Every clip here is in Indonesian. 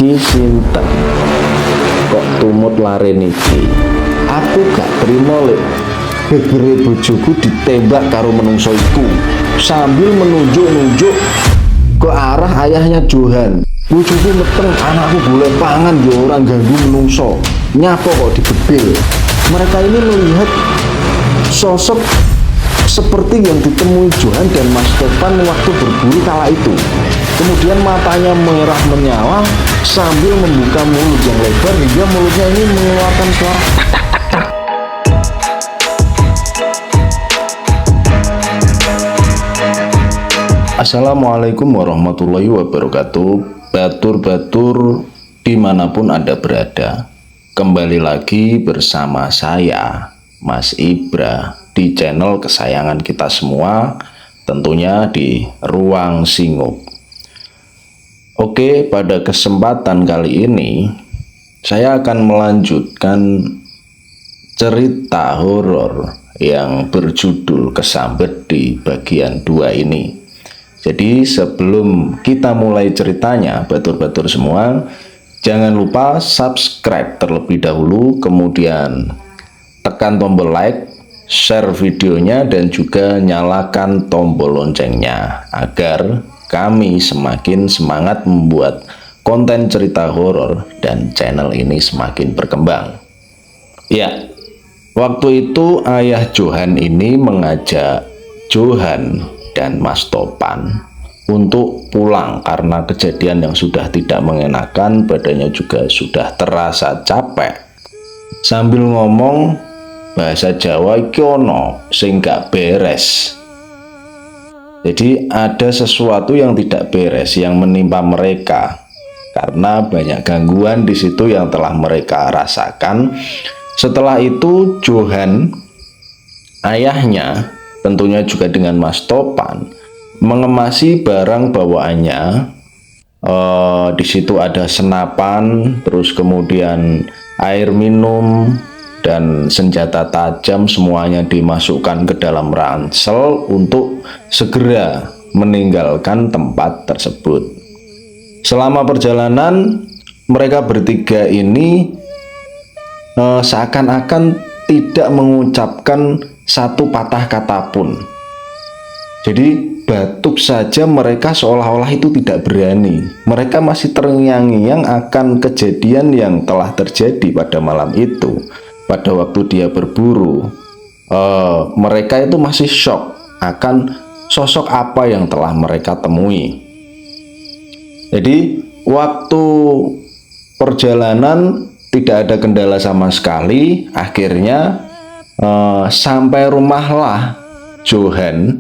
Ki sinten kok tumut lare niki? Aku gak trimo lek gegere bojoku ditembak karo menungso iku. Sambil menunjuk-nunjuk ke arah ayahnya Johan. Bojoku meteng, anakku boleh pangan yo orang ganggu menungso. Nyapa kok digebil. Mereka ini melihat sosok seperti yang ditemui Johan dan Mas Topan waktu berburu kala itu. Kemudian matanya merah menyala sambil membuka mulut yang lebar hingga mulutnya ini mengeluarkan suara tak tak tak tak. Assalamualaikum warahmatullahi wabarakatuh. Batur-batur dimanapun Anda berada, kembali lagi bersama saya Mas Ibra di channel kesayangan kita semua, tentunya di Ruang Singup. Oke, pada kesempatan kali ini saya akan melanjutkan cerita horor yang berjudul Kesambet di bagian 2 ini. Jadi sebelum kita mulai ceritanya, batur-batur semua, jangan lupa subscribe terlebih dahulu, kemudian tekan tombol like, share videonya, dan juga nyalakan tombol loncengnya agar kami semakin semangat membuat konten cerita horor dan channel ini semakin berkembang. Ya, waktu itu ayah Johan ini mengajak Johan dan Mas Topan untuk pulang karena kejadian yang sudah tidak mengenakan, badannya juga sudah terasa capek. Sambil ngomong bahasa Jawa, iki ono sing gak beres. Jadi ada sesuatu yang tidak beres yang menimpa mereka karena banyak gangguan di situ yang telah mereka rasakan. Setelah itu Johan, ayahnya, tentunya juga dengan Mas Topan, mengemasi barang bawaannya. Di situ ada senapan, terus kemudian air minum dan senjata tajam, semuanya dimasukkan ke dalam ransel untuk segera meninggalkan tempat tersebut. Selama perjalanan, mereka bertiga ini seakan-akan tidak mengucapkan satu patah kata pun. Jadi batuk saja mereka seolah-olah itu tidak berani. Mereka masih terngiang-ngiang akan kejadian yang telah terjadi pada malam itu. Pada waktu dia berburu, mereka itu masih shock akan sosok apa yang telah mereka temui. Jadi waktu perjalanan tidak ada kendala sama sekali. Akhirnya sampai rumahlah Johan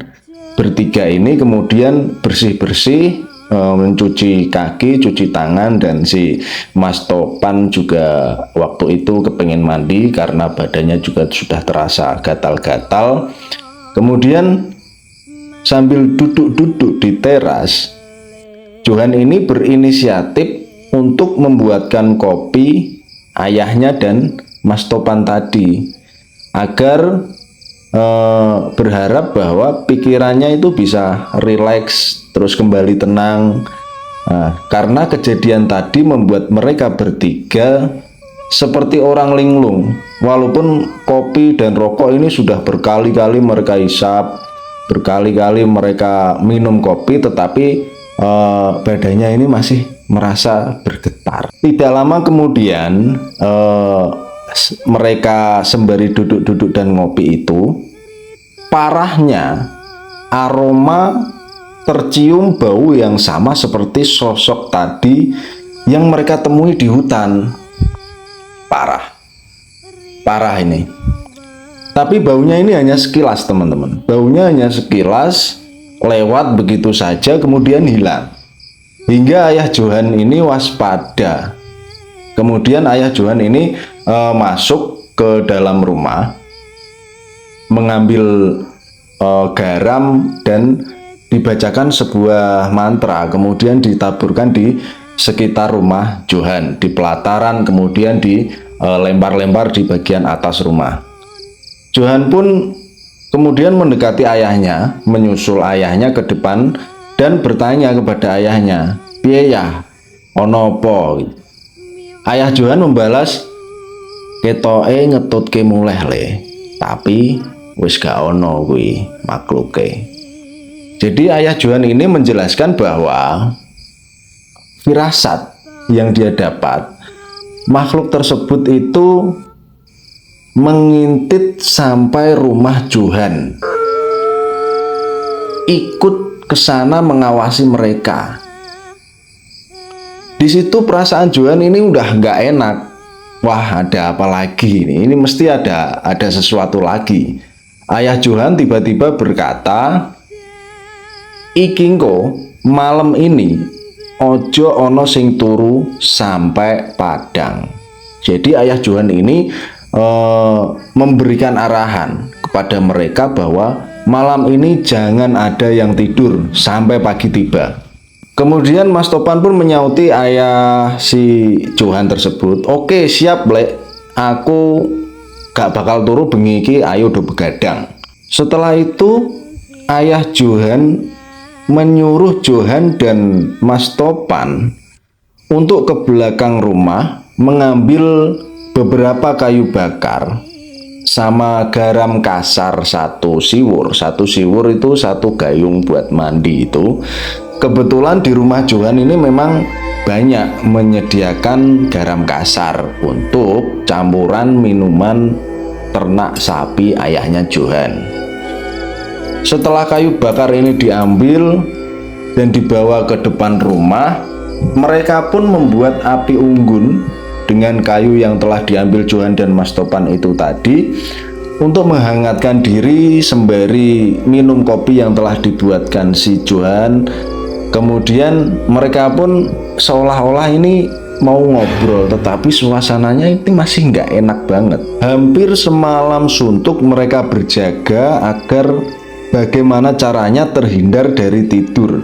bertiga ini kemudian bersih-bersih, mencuci kaki, cuci tangan, dan si Mas Topan juga waktu itu kepengen mandi karena badannya juga sudah terasa gatal-gatal. Kemudian sambil duduk-duduk di teras, Johan ini berinisiatif untuk membuatkan kopi ayahnya dan Mas Topan tadi agar berharap bahwa pikirannya itu bisa rileks, terus kembali tenang. Karena kejadian tadi membuat mereka bertiga seperti orang linglung. Walaupun kopi dan rokok ini sudah berkali-kali mereka hisap, berkali-kali mereka minum kopi, tetapi badannya ini masih merasa bergetar. Tidak lama kemudian mereka sembari duduk-duduk dan ngopi itu, parahnya aroma tercium bau yang sama seperti sosok tadi yang mereka temui di hutan. Parah ini. Tapi baunya ini hanya sekilas, teman-teman. Baunya hanya sekilas, lewat begitu saja kemudian hilang. Hingga ayah Johan ini waspada. Kemudian ayah Johan ini masuk ke dalam rumah, mengambil garam dan dibacakan sebuah mantra, kemudian ditaburkan di sekitar rumah Johan, di pelataran, kemudian dilempar-lempar di bagian atas rumah. Johan pun kemudian mendekati ayahnya, menyusul ayahnya ke depan dan bertanya kepada ayahnya, "Piye ya, Ono apa? Ayah Johan membalas, ketoke ngetutke muleh le, tapi wis gak ono kuwi makhluke. Jadi ayah Johan ini menjelaskan bahwa firasat yang dia dapat, makhluk tersebut itu mengintip sampai rumah Johan, ikut ke sana mengawasi mereka. Di situ perasaan Johan ini udah nggak enak. Wah, ada apa lagi ini? Ini mesti ada sesuatu lagi. Ayah Johan tiba-tiba berkata, "Iki engko malam ini ojo ono sing turu sampai Padang." Jadi ayah Johan ini memberikan arahan kepada mereka bahwa malam ini jangan ada yang tidur sampai pagi tiba. Kemudian Mas Topan pun menyauti ayah si Johan tersebut, "Oke, siap Lek, aku gak bakal turu bengi iki, ayo do begadang." Setelah itu ayah Johan menyuruh Johan dan Mas Topan untuk ke belakang rumah mengambil beberapa kayu bakar sama garam kasar satu siwur. Satu siwur itu satu gayung buat mandi itu. Kebetulan di rumah Johan ini memang banyak menyediakan garam kasar untuk campuran minuman ternak sapi ayahnya Johan. Setelah kayu bakar ini diambil dan dibawa ke depan rumah, mereka pun membuat api unggun dengan kayu yang telah diambil Johan dan Mas Topan itu tadi untuk menghangatkan diri sembari minum kopi yang telah dibuatkan si Johan. Kemudian mereka pun seolah-olah ini mau ngobrol, tetapi suasananya ini masih nggak enak banget. Hampir semalam suntuk mereka berjaga agar bagaimana caranya terhindar dari tidur.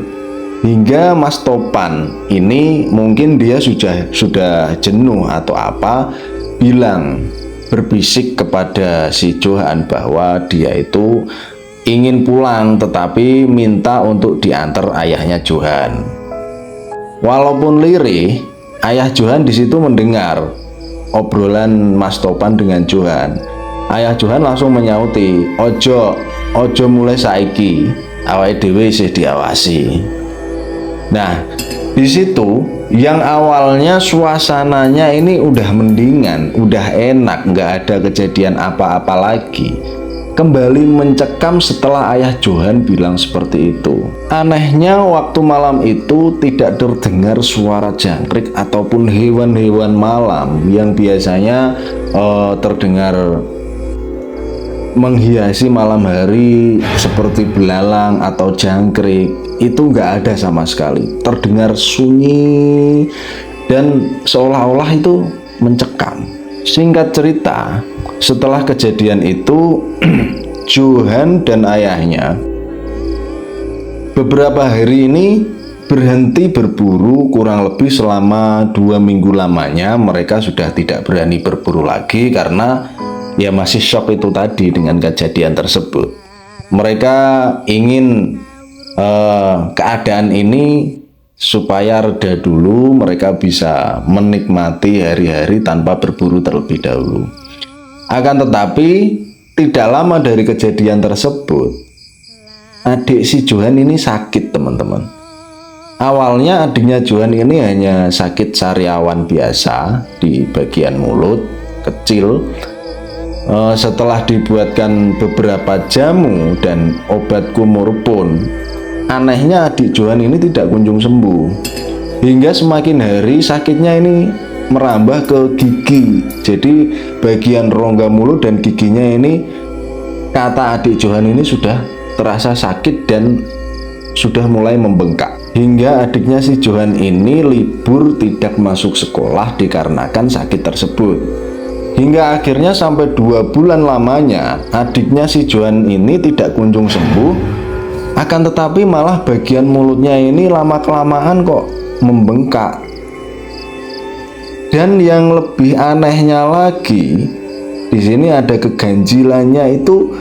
Hingga Mas Topan ini mungkin dia sudah jenuh atau apa, berbisik kepada si Johan bahwa dia itu ingin pulang tetapi minta untuk diantar ayahnya Johan. Walaupun lirih, ayah Johan di situ mendengar obrolan Mas Topan dengan Johan. Ayah Johan langsung menyauti, ojo mulai saiki, awake dhewe isih diawasi. Nah, di situ yang awalnya suasananya ini udah mendingan, udah enak, nggak ada kejadian apa-apa lagi, kembali mencekam setelah ayah Johan bilang seperti itu. Anehnya waktu malam itu tidak terdengar suara jangkrik ataupun hewan-hewan malam yang biasanya terdengar menghiasi malam hari seperti belalang atau jangkrik. Itu nggak ada sama sekali, terdengar sunyi dan seolah-olah itu mencekam. Singkat cerita, setelah kejadian itu Johan dan ayahnya beberapa hari ini berhenti berburu. Kurang lebih selama 2 minggu lamanya mereka sudah tidak berani berburu lagi karena ya masih shock itu tadi dengan kejadian tersebut. Mereka ingin keadaan ini supaya reda dulu, mereka bisa menikmati hari-hari tanpa berburu terlebih dahulu. Akan tetapi tidak lama dari kejadian tersebut, adik si Johan ini sakit, teman-teman. Awalnya adiknya Johan ini hanya sakit sariawan biasa di bagian mulut kecil. Setelah dibuatkan beberapa jamu dan obat kumur pun, anehnya adik Johan ini tidak kunjung sembuh. Hingga semakin hari sakitnya ini merambah ke gigi. Jadi bagian rongga mulut dan giginya ini, kata adik Johan ini, sudah terasa sakit dan sudah mulai membengkak. Hingga adiknya si Johan ini libur tidak masuk sekolah dikarenakan sakit tersebut. Hingga akhirnya sampai 2 bulan lamanya adiknya si Johan ini tidak kunjung sembuh. Akan tetapi malah bagian mulutnya ini lama-kelamaan kok membengkak. Dan yang lebih anehnya lagi, di sini ada keganjilannya itu,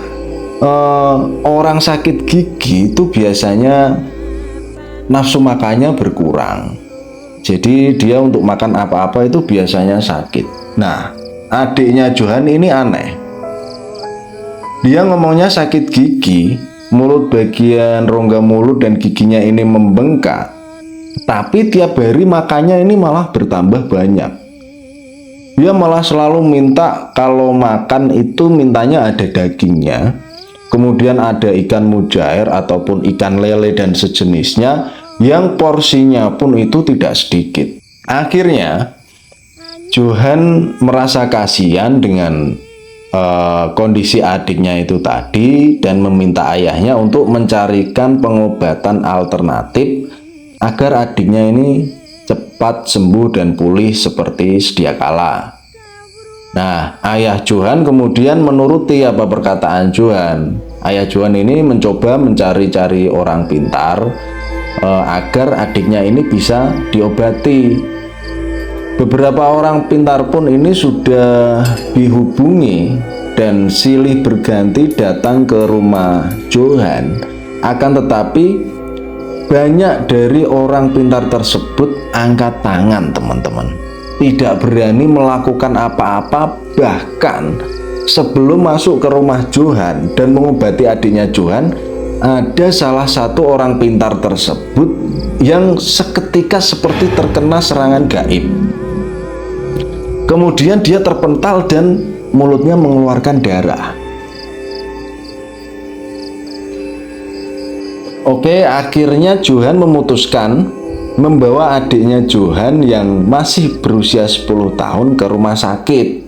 orang sakit gigi itu biasanya nafsu makannya berkurang. Jadi dia untuk makan apa-apa itu biasanya sakit. Nah, adiknya Johan ini aneh. Dia ngomongnya sakit gigi, mulut bagian rongga mulut dan giginya ini membengkak. Tapi tiap hari makannya ini malah bertambah banyak. Dia malah selalu minta kalau makan itu mintanya ada dagingnya. Kemudian ada ikan mujair ataupun ikan lele dan sejenisnya, yang porsinya pun itu tidak sedikit. Akhirnya Johan merasa kasihan dengan kondisi adiknya itu tadi dan meminta ayahnya untuk mencarikan pengobatan alternatif agar adiknya ini cepat sembuh dan pulih seperti sedia kala. Nah, ayah Johan kemudian menuruti apa perkataan Johan. Ayah Johan ini mencoba mencari-cari orang pintar agar adiknya ini bisa diobati. Beberapa orang pintar pun ini sudah dihubungi dan silih berganti datang ke rumah Johan. Akan tetapi banyak dari orang pintar tersebut angkat tangan, teman-teman. Tidak berani melakukan apa-apa, bahkan sebelum masuk ke rumah Johan dan mengobati adiknya Johan, ada salah satu orang pintar tersebut yang seketika seperti terkena serangan gaib. Kemudian dia terpental dan mulutnya mengeluarkan darah. Oke, akhirnya Johan memutuskan membawa adiknya Johan yang masih berusia 10 tahun ke rumah sakit.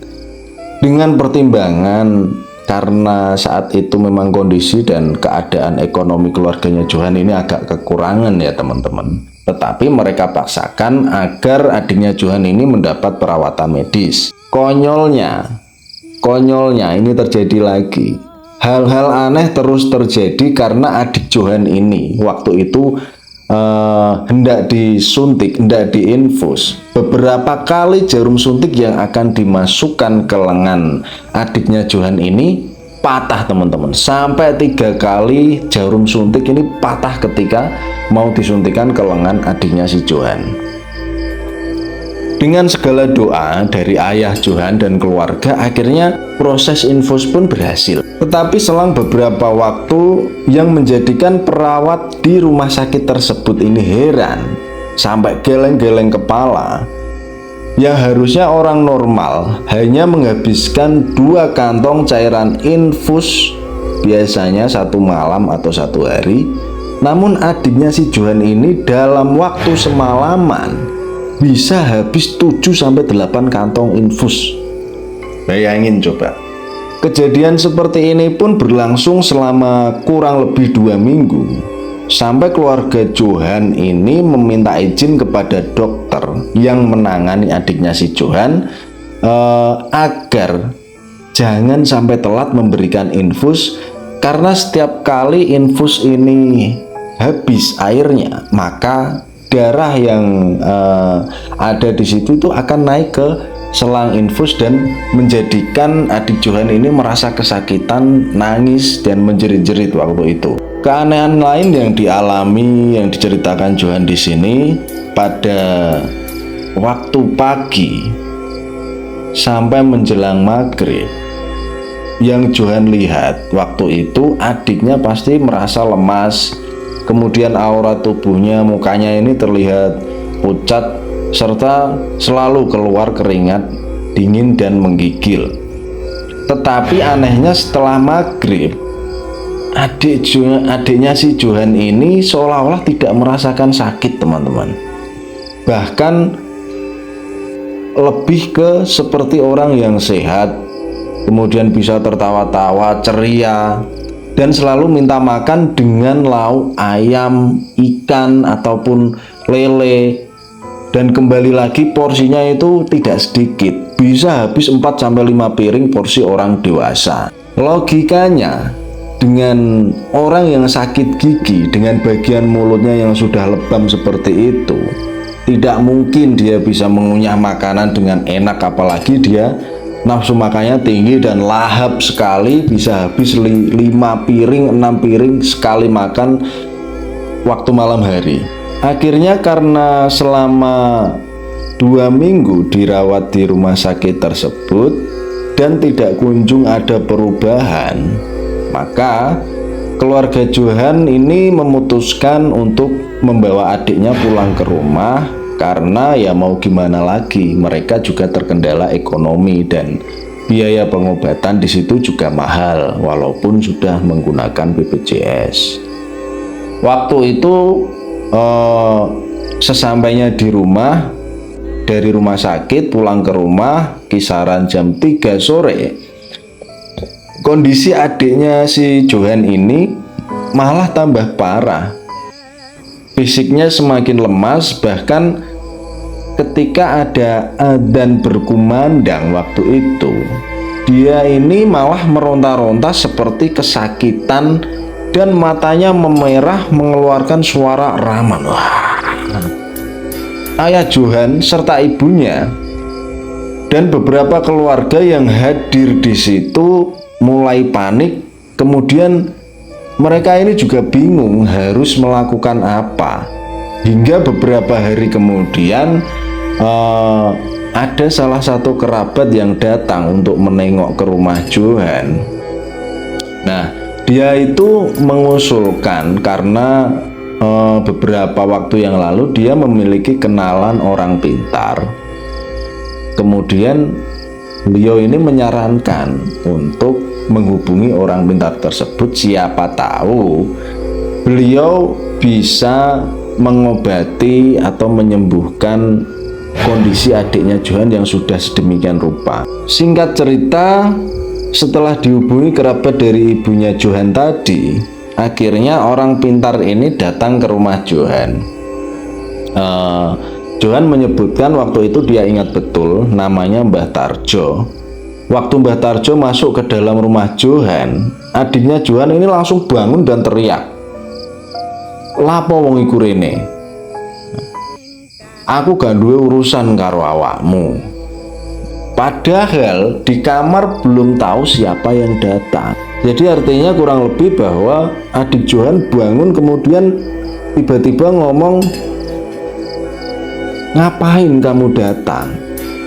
Dengan pertimbangan karena saat itu memang kondisi dan keadaan ekonomi keluarganya Johan ini agak kekurangan ya teman-teman. Tetapi mereka paksakan agar adiknya Johan ini mendapat perawatan medis. Konyolnya ini terjadi lagi. Hal-hal aneh terus terjadi karena adik Johan ini waktu itu hendak disuntik, hendak diinfus. Beberapa kali jarum suntik yang akan dimasukkan ke lengan adiknya Johan ini patah, teman-teman. Sampai 3 kali jarum suntik ini patah ketika mau disuntikan ke lengan adiknya si Johan. Dengan segala doa dari ayah Johan dan keluarga, akhirnya proses infus pun berhasil. Tetapi selang beberapa waktu, yang menjadikan perawat di rumah sakit tersebut ini heran sampai geleng-geleng kepala. Yang harusnya orang normal hanya menghabiskan 2 kantong cairan infus biasanya 1 malam atau 1 hari, namun adiknya si Johan ini dalam waktu semalaman bisa habis 7-8 kantong infus. Bayangin coba. Kejadian seperti ini pun berlangsung selama kurang lebih 2 minggu. Sampai keluarga Johan ini meminta izin kepada dokter yang menangani adiknya si Johan agar jangan sampai telat memberikan infus, karena setiap kali infus ini habis airnya, maka darah yang ada di situ itu akan naik ke selang infus dan menjadikan adik Johan ini merasa kesakitan, nangis dan menjerit-jerit waktu itu. Keanehan lain yang dialami, yang diceritakan Johan di sini, pada waktu pagi sampai menjelang maghrib, yang Johan lihat waktu itu adiknya pasti merasa lemas, kemudian aura tubuhnya, mukanya ini terlihat pucat, serta selalu keluar keringat dingin dan menggigil. Tetapi anehnya setelah maghrib, adiknya si Johan ini seolah-olah tidak merasakan sakit, teman-teman. Bahkan lebih ke seperti orang yang sehat, kemudian bisa tertawa-tawa, ceria, dan selalu minta makan dengan lauk ayam, ikan, ataupun lele. Dan kembali lagi porsinya itu tidak sedikit, bisa habis 4-5 piring porsi orang dewasa. Logikanya, dengan orang yang sakit gigi, dengan bagian mulutnya yang sudah lebam seperti itu, tidak mungkin dia bisa mengunyah makanan dengan enak, apalagi dia nafsu makannya tinggi dan lahap sekali, bisa habis 5 piring, 6 piring sekali makan waktu malam hari. Akhirnya karena selama 2 minggu dirawat di rumah sakit tersebut dan tidak kunjung ada perubahan, maka keluarga Johan ini memutuskan untuk membawa adiknya pulang ke rumah karena ya mau gimana lagi, mereka juga terkendala ekonomi dan biaya pengobatan di situ juga mahal walaupun sudah menggunakan BPJS. Waktu itu sesampainya di rumah, dari rumah sakit pulang ke rumah kisaran jam 3 sore, kondisi adiknya si Johan ini malah tambah parah. Fisiknya semakin lemas, bahkan ketika ada adzan berkumandang waktu itu, dia ini malah meronta-ronta seperti kesakitan dan matanya memerah mengeluarkan suara raman. Wah. Ayah Johan serta ibunya dan beberapa keluarga yang hadir di situ mulai panik. Kemudian mereka ini juga bingung harus melakukan apa. Hingga beberapa hari kemudian ada salah satu kerabat yang datang untuk menengok ke rumah Johan. Nah, dia itu mengusulkan karena beberapa waktu yang lalu dia memiliki kenalan orang pintar. Kemudian beliau ini menyarankan untuk menghubungi orang pintar tersebut, siapa tahu beliau bisa mengobati atau menyembuhkan kondisi adiknya Johan yang sudah sedemikian rupa. Singkat cerita, setelah dihubungi kerabat dari ibunya Johan tadi, akhirnya orang pintar ini datang ke rumah Johan. Johan menyebutkan waktu itu dia ingat betul namanya Mbah Tarjo. Waktu Mbah Tarjo masuk ke dalam rumah Johan, adiknya Johan ini langsung bangun dan teriak, "Lapo wong iku rene? Aku gak duwe urusan karo awakmu." Padahal di kamar belum tahu siapa yang datang. Jadi artinya kurang lebih bahwa adik Johan bangun kemudian tiba-tiba ngomong, "Ngapain kamu datang?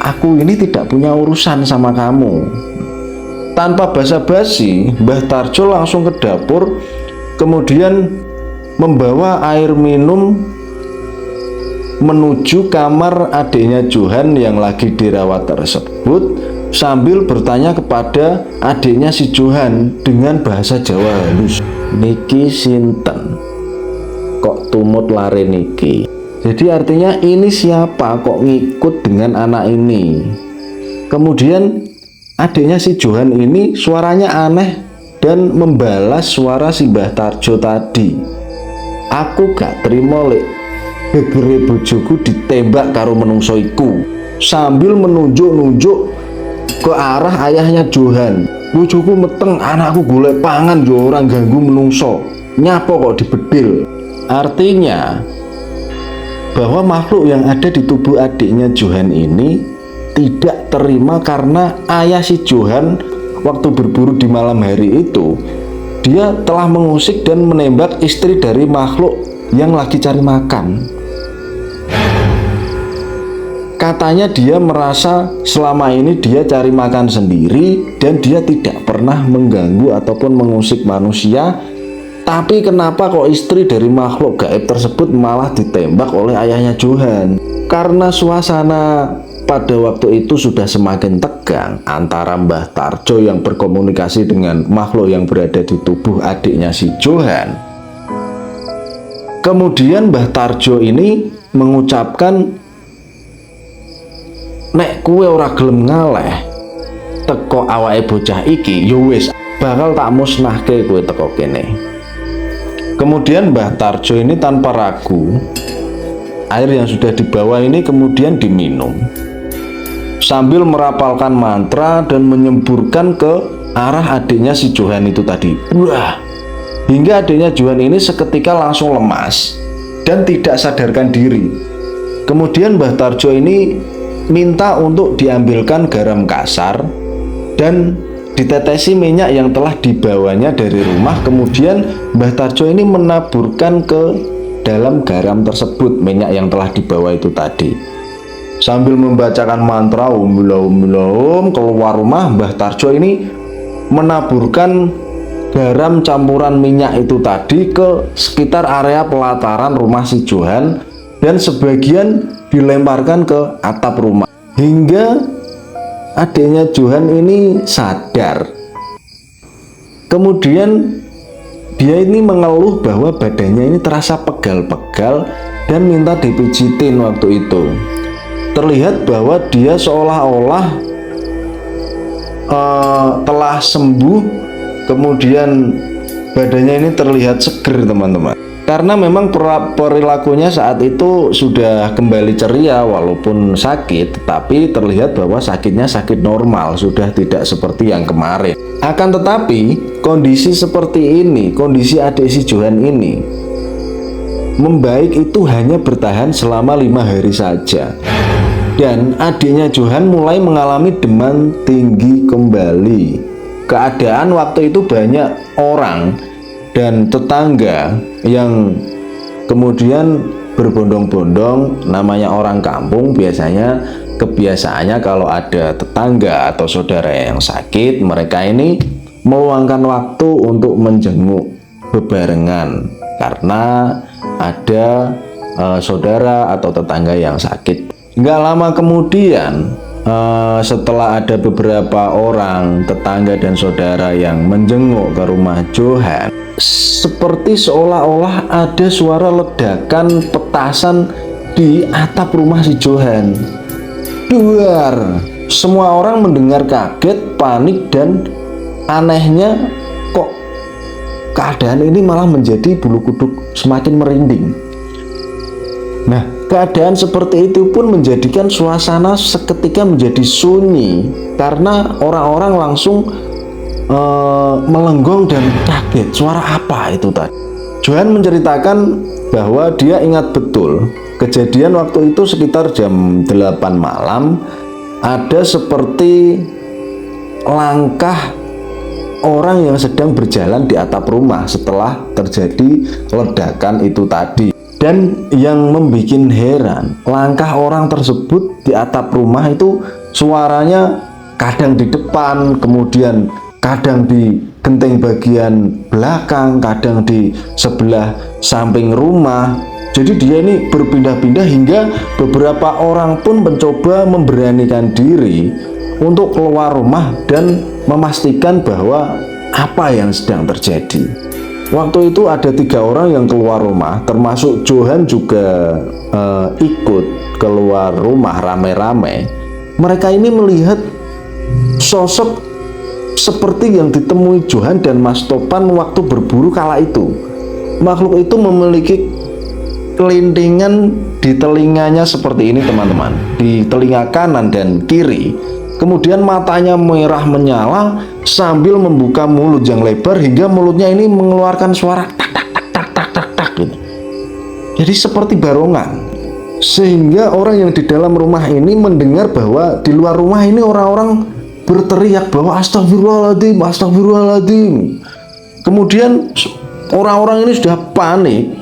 Aku ini tidak punya urusan sama kamu." Tanpa basa-basi, Mbah Tarjo langsung ke dapur, kemudian membawa air minum menuju kamar adiknya Johan yang lagi dirawat tersebut, sambil bertanya kepada adiknya si Johan dengan bahasa Jawa halus, "Niki sinten? Kok tumut lare niki?" Jadi artinya ini siapa kok ngikut dengan anak ini. Kemudian adiknya si Johan ini suaranya aneh dan membalas suara si Mbah Tarjo tadi, "Aku gak terima lek gegere bojoku ditembak karo menungso iku," sambil menunjuk-nunjuk ke arah ayahnya Johan. "Bojoku meteng, anakku golek pangan yo orang ganggu menungso. Nyapa kok dibedil?" Artinya bahwa makhluk yang ada di tubuh adiknya Johan ini tidak terima karena ayah si Johan waktu berburu di malam hari itu, dia telah mengusik dan menembak istri dari makhluk yang lagi cari makan. Katanya dia merasa selama ini dia cari makan sendiri dan dia tidak pernah mengganggu ataupun mengusik manusia. Tapi kenapa kok istri dari makhluk gaib tersebut malah ditembak oleh ayahnya Johan? Karena suasana pada waktu itu sudah semakin tegang antara Mbah Tarjo yang berkomunikasi dengan makhluk yang berada di tubuh adiknya si Johan. Kemudian Mbah Tarjo ini mengucapkan, "Nek kue ora gelem ngaleh teko awake bocah iki, yo wis bakal tak musnahke kue teko kene." Kemudian Mbah Tarjo ini tanpa ragu, air yang sudah dibawa ini kemudian diminum sambil merapalkan mantra dan menyemburkan ke arah adiknya si Johan itu tadi. Wah, hingga adiknya Johan ini seketika langsung lemas dan tidak sadarkan diri. Kemudian Mbah Tarjo ini minta untuk diambilkan garam kasar dan ditetesi minyak yang telah dibawanya dari rumah. Kemudian Mbah Tarjo ini menaburkan ke dalam garam tersebut, minyak yang telah dibawa itu tadi. Sambil membacakan mantra Om, keluar rumah, Mbah Tarjo ini menaburkan garam campuran minyak itu tadi ke sekitar area pelataran rumah si Johan, dan sebagian dilemparkan ke atap rumah hingga adiknya Johan ini sadar. Kemudian dia ini mengeluh bahwa badannya ini terasa pegal-pegal dan minta dipijitin waktu itu. Terlihat bahwa dia seolah-olah telah sembuh, kemudian badannya ini terlihat seger teman-teman. Karena memang perilakunya saat itu sudah kembali ceria walaupun sakit, tetapi terlihat bahwa sakitnya sakit normal, sudah tidak seperti yang kemarin. Akan tetapi kondisi seperti ini, kondisi adik si Johan ini membaik itu hanya bertahan selama 5 hari saja. Dan adiknya Johan mulai mengalami demam tinggi kembali. Keadaan waktu itu banyak orang dan tetangga yang kemudian berbondong-bondong, namanya orang kampung biasanya kebiasaannya kalau ada tetangga atau saudara yang sakit, mereka ini meluangkan waktu untuk menjenguk bebarengan karena ada saudara atau tetangga yang sakit. Nggak lama kemudian setelah ada beberapa orang tetangga dan saudara yang menjenguk ke rumah Johan, seperti seolah-olah ada suara ledakan petasan di atap rumah si Johan. Duar, semua orang mendengar kaget, panik, dan anehnya kok keadaan ini malah menjadi bulu kuduk semakin merinding. Nah, keadaan seperti itu pun menjadikan suasana seketika menjadi sunyi karena orang-orang langsung melenggong dan kaget. Suara apa itu tadi? Johan menceritakan bahwa dia ingat betul kejadian waktu itu sekitar jam 8 malam, ada seperti langkah orang yang sedang berjalan di atap rumah setelah terjadi ledakan itu tadi. Dan yang membuat heran, langkah orang tersebut di atap rumah itu suaranya kadang di depan, kemudian kadang di genteng bagian belakang, kadang di sebelah samping rumah. Jadi dia ini berpindah-pindah hingga beberapa orang pun mencoba memberanikan diri untuk keluar rumah dan memastikan bahwa apa yang sedang terjadi. Waktu itu ada 3 orang yang keluar rumah, termasuk Johan juga ikut keluar rumah rame-rame. Mereka ini melihat sosok seperti yang ditemui Johan dan Mas Topan waktu berburu kala itu. Makhluk itu memiliki kelintingan di telinganya seperti ini teman-teman, di telinga kanan dan kiri. Kemudian matanya merah menyala sambil membuka mulut yang lebar hingga mulutnya ini mengeluarkan suara tak tak tak tak tak tak tak gitu. Jadi seperti barongan. Sehingga orang yang di dalam rumah ini mendengar bahwa di luar rumah ini orang-orang berteriak bahwa astagfirullahaladzim, astagfirullahaladzim. Kemudian orang-orang ini sudah panik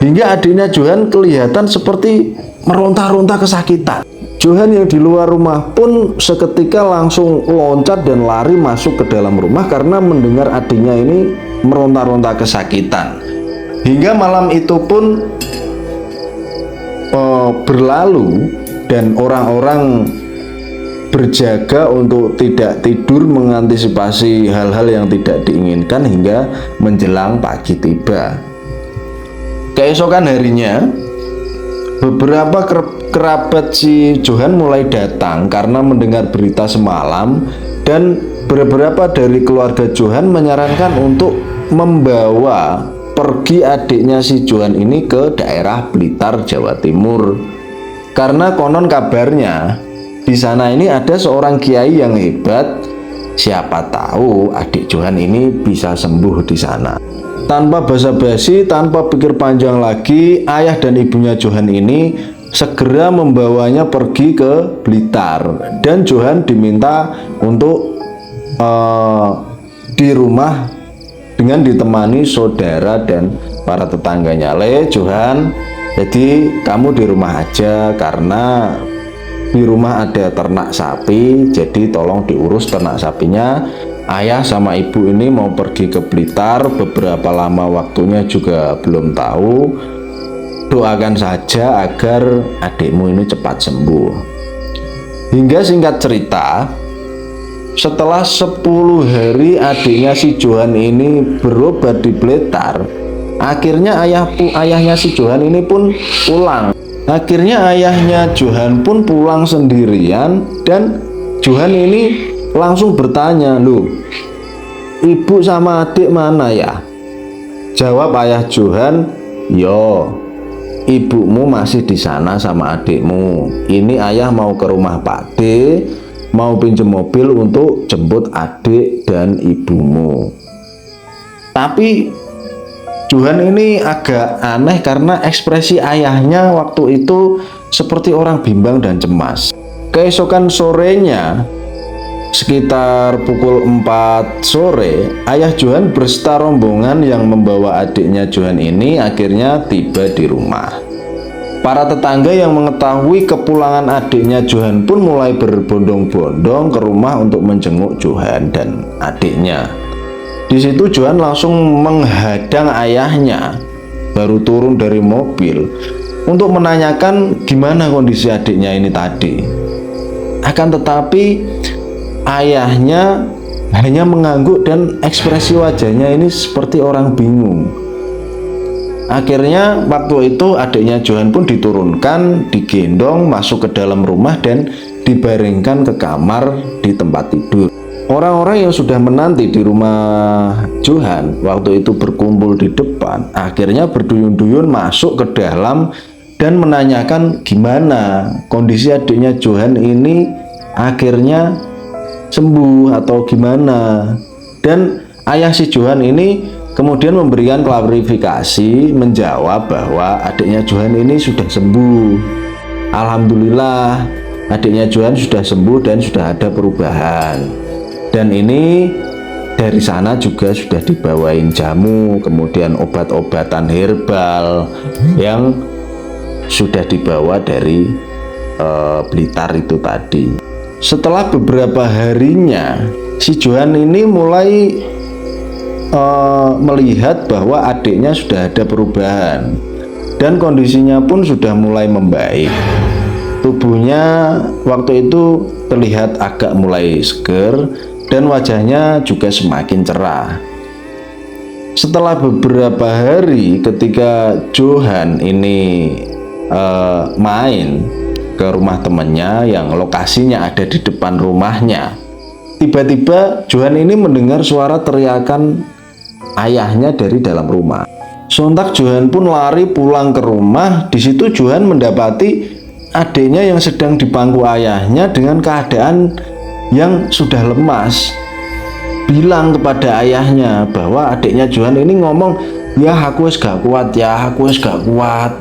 hingga adiknya Johan kelihatan seperti meronta-ronta kesakitan. Johan yang di luar rumah pun seketika langsung loncat dan lari masuk ke dalam rumah karena mendengar adiknya ini meronta-ronta kesakitan. Hingga malam itu pun berlalu dan orang-orang berjaga untuk tidak tidur mengantisipasi hal-hal yang tidak diinginkan hingga menjelang pagi tiba. Keesokan harinya, beberapa kerabat si Johan mulai datang karena mendengar berita semalam, dan beberapa dari keluarga Johan menyarankan untuk membawa pergi adiknya si Johan ini ke daerah Blitar, Jawa Timur. Karena konon kabarnya di sana ini ada seorang kiai yang hebat, siapa tahu adik Johan ini bisa sembuh di sana. Tanpa basa-basi, tanpa pikir panjang lagi, ayah dan ibunya Johan ini segera membawanya pergi ke Blitar, dan Johan diminta untuk di rumah dengan ditemani saudara dan para tetangganya, "Le, Johan, jadi kamu di rumah aja karena di rumah ada ternak sapi, jadi tolong diurus ternak sapinya. Ayah sama ibu ini mau pergi ke Blitar, beberapa lama waktunya juga belum tahu. Doakan saja agar adikmu ini cepat sembuh." Hingga singkat cerita, setelah 10 hari adiknya si Johan ini berobat di Blitar, akhirnya ayahnya si Johan ini pun pulang. Akhirnya ayahnya Johan pun pulang sendirian, dan Johan ini langsung bertanya, "Loh, ibu sama adik mana ya?" Jawab ayah Johan, "Yo, ibumu masih di sana sama adikmu. Ini ayah mau ke rumah Pak D, mau pinjem mobil untuk jemput adik dan ibumu." Tapi Johan ini agak aneh karena ekspresi ayahnya waktu itu seperti orang bimbang dan cemas. Keesokan sorenya, sekitar pukul 4 sore, ayah Johan berserta rombongan yang membawa adiknya Johan ini akhirnya tiba di rumah. Para tetangga yang mengetahui kepulangan adiknya Johan pun mulai berbondong-bondong ke rumah untuk menjenguk Johan dan adiknya. Di situ Johan langsung menghadang ayahnya, baru turun dari mobil, untuk menanyakan gimana kondisi adiknya ini tadi. Akan tetapi ayahnya hanya mengangguk dan ekspresi wajahnya ini seperti orang bingung. Akhirnya waktu itu adiknya Johan pun diturunkan, digendong masuk ke dalam rumah dan dibaringkan ke kamar di tempat tidur. Orang-orang yang sudah menanti di rumah Johan waktu itu berkumpul di depan, akhirnya berduyun-duyun masuk ke dalam dan menanyakan gimana kondisi adiknya Johan ini akhirnya sembuh atau gimana. Dan ayah si Johan ini kemudian memberikan klarifikasi, menjawab bahwa adiknya Johan ini sudah sembuh. Alhamdulillah, adiknya Johan sudah sembuh dan sudah ada perubahan. Dan ini dari sana juga sudah dibawain jamu, kemudian obat-obatan herbal yang sudah dibawa dari Blitar itu tadi. Setelah beberapa harinya, si Johan ini mulai melihat bahwa adiknya sudah ada perubahan dan kondisinya pun sudah mulai membaik. Tubuhnya waktu itu terlihat agak mulai seger dan wajahnya juga semakin cerah. Setelah beberapa hari ketika Johan ini main ke rumah temannya yang lokasinya ada di depan rumahnya, tiba-tiba Johan ini mendengar suara teriakan ayahnya dari dalam rumah. Sontak Johan pun lari pulang ke rumah. Di situ Johan mendapati adiknya yang sedang dipangku ayahnya dengan keadaan yang sudah lemas. Bilang kepada ayahnya bahwa adiknya Johan ini ngomong, "Ya aku wis gak kuat, ya aku wis gak kuat."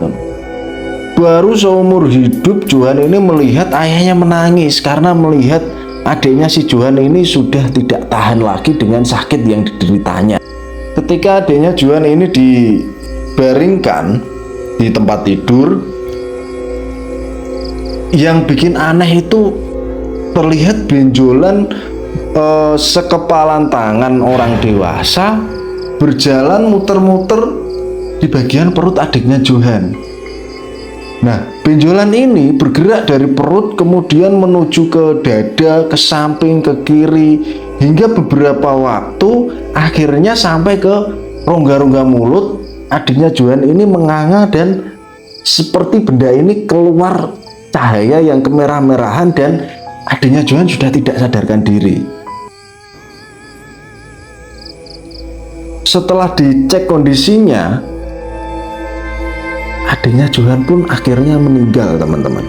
Baru seumur hidup Johan ini melihat ayahnya menangis karena melihat adiknya si Johan ini sudah tidak tahan lagi dengan sakit yang dideritanya. Ketika adiknya Johan ini dibaringkan di tempat tidur, yang bikin aneh itu terlihat benjolan sekepalan tangan orang dewasa berjalan muter-muter di bagian perut adiknya Johan. Nah, benjolan ini bergerak dari perut kemudian menuju ke dada, ke samping, ke kiri, hingga beberapa waktu akhirnya sampai ke rongga-rongga mulut adiknya Johan ini menganga dan seperti benda ini keluar cahaya yang kemerah-merahan dan adiknya Johan sudah tidak sadarkan diri. Setelah dicek kondisinya, adiknya Johan pun akhirnya meninggal, teman-teman.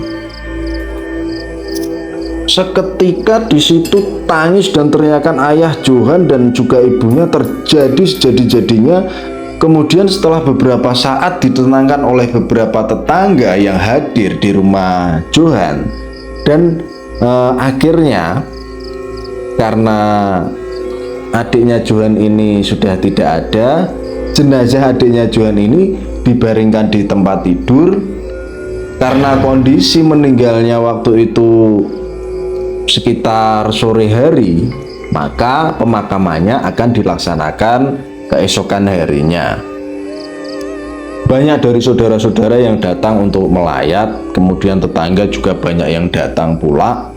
Seketika di situ tangis dan teriakan ayah Johan dan juga ibunya terjadi sejadi-jadinya. Kemudian setelah beberapa saat ditenangkan oleh beberapa tetangga yang hadir di rumah Johan, dan akhirnya karena adiknya Johan ini sudah tidak ada, jenazah adiknya Johan ini dibaringkan di tempat tidur. Karena kondisi meninggalnya waktu itu sekitar sore hari, maka pemakamannya akan dilaksanakan keesokan harinya. Banyak dari saudara-saudara yang datang untuk melayat, kemudian tetangga juga banyak yang datang pula,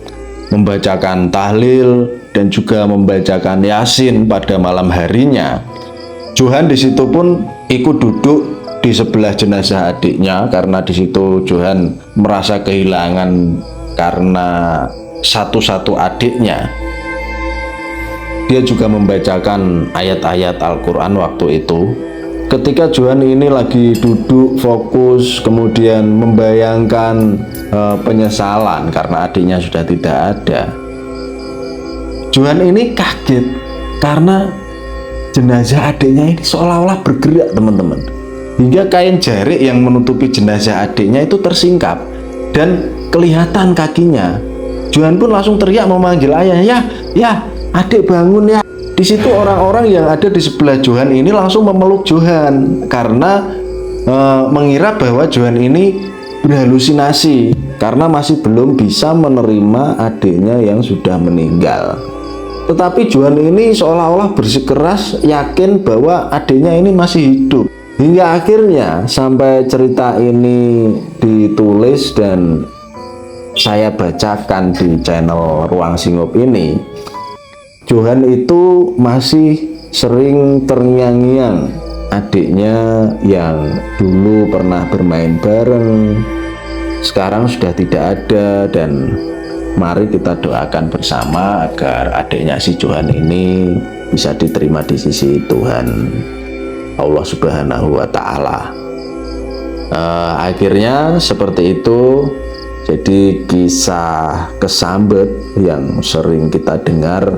membacakan tahlil dan juga membacakan Yasin pada malam harinya. Johan di situ pun ikut duduk di sebelah jenazah adiknya, karena di situ Johan merasa kehilangan karena satu-satu adiknya. Dia juga membacakan ayat-ayat Al-Quran waktu itu. Ketika Johan ini lagi duduk fokus, kemudian membayangkan penyesalan karena adiknya sudah tidak ada, Johan ini kaget karena jenazah adiknya ini seolah-olah bergerak, teman-teman. Hingga kain jarik yang menutupi jenazah adiknya itu tersingkap dan kelihatan kakinya. Johan pun langsung teriak memanggil ayahnya, ya adik bangun ya. Di situ orang-orang yang ada di sebelah Johan ini langsung memeluk Johan karena mengira bahwa Johan ini berhalusinasi karena masih belum bisa menerima adiknya yang sudah meninggal. Tetapi Johan ini seolah-olah bersikeras yakin bahwa adiknya ini masih hidup. Hingga akhirnya sampai cerita ini ditulis dan saya bacakan di channel Ruang Singop ini, Johan itu masih sering terngiang-ngiang adiknya yang dulu pernah bermain bareng, sekarang sudah tidak ada. Dan mari kita doakan bersama agar adiknya si Johan ini bisa diterima di sisi Tuhan Allah Subhanahu wa Ta'ala. Akhirnya seperti itu. Jadi kisah kesambet yang sering kita dengar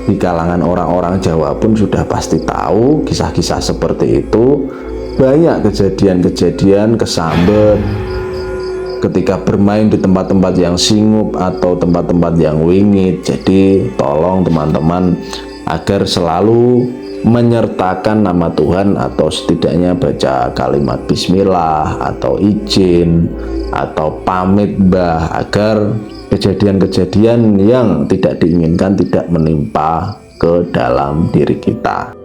di kalangan orang-orang Jawa pun sudah pasti tahu kisah-kisah seperti itu. Banyak kejadian-kejadian kesambet ketika bermain di tempat-tempat yang singup atau tempat-tempat yang wingit. Jadi tolong teman-teman agar selalu menyertakan nama Tuhan atau setidaknya baca kalimat bismillah atau izin atau pamit mbah, agar kejadian-kejadian yang tidak diinginkan tidak menimpa ke dalam diri kita.